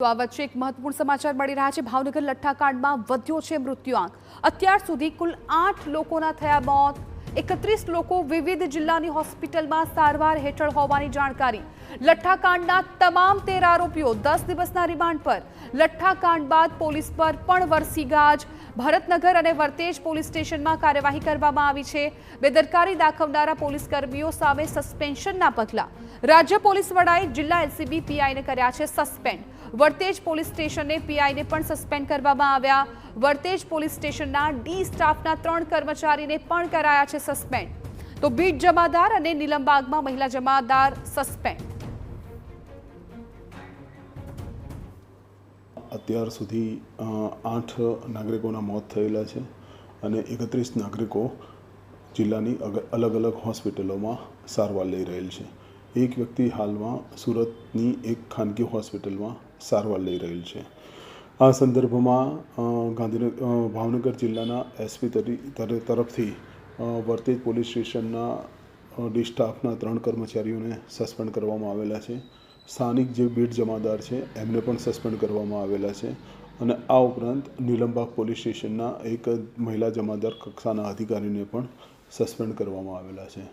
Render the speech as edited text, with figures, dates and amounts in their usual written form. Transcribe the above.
તો આ વચ્ચે એક મહત્વપૂર્ણ સમાચાર મળી રહ્યા છે। ભાવનગર લઠ્ઠાકાંડમાં વધ્યો છે મૃત્યુઆંક। અત્યાર સુધી કુલ 8 લોકોના થયા મોત। 31 લોકો વિવિધ જિલ્લાની હોસ્પિટલમાં સારવાર હેઠળ હોવાની જાણકારી। લઠ્ઠાકાંડના તમામ 13 આરોપીઓ 10 દિવસના રિમાન્ડ પર। લઠ્ઠાકાંડ બાદ પોલીસ પર પણ વરસી ગાજ। ભરતનગર અને વર્તેજ પોલીસ સ્ટેશનમાં કાર્યવાહી કરવામાં આવી છે। બેદરકારી દાખવનારા પોલીસ કર્મીઓ સામે સસ્પેન્શનના પગલાં। રાજ્ય પોલીસ વડાએ જિલ્લા એલસીબી પીઆઈને કર્યા છે સસ્પેન્ડ। વર્તેજ પોલીસ સ્ટેશને પીઆઈને પણ સસ્પેન્ડ કરવામાં આવ્યા। વર્તેજ પોલીસ સ્ટેશનના ડી સ્ટાફના 3 કર્મચારીને પણ કરાયા છે સસ્પેન્ડ। તો બીટ જમાદાર અને નીલમબાગમાં મહિલા જમાદાર સસ્પેન્ડ। અત્યાર સુધી 8 નાગરિકોના મોત થયેલા છે અને 31 નાગરિકો જિલ્લાની અલગ અલગ હોસ્પિટલોમાં સારવાર લઈ રહેલ છે। એક વ્યક્તિ હાલમાં સુરતની એક ખાનગી હોસ્પિટલમાં સારવાર લઈ રહેલ છે। આ સંદર્ભમાં ભાવનગર જિલ્લાના એસપી તરફથી વર્તેજ પોલીસ સ્ટેશનના ડી સ્ટાફના 3 કર્મચારીઓને સસ્પેન્ડ કરવામાં આવેલા છે। સ્થાનિક જે બીટ જમાદાર છે એમને પણ સસ્પેન્ડ કરવામાં આવેલા છે અને આ ઉપરાંત નીલમબાગ પોલીસ સ્ટેશનના એક મહિલા જમાદાર કક્ષાના અધિકારીને પણ સસ્પેન્ડ કરવામાં આવેલા છે।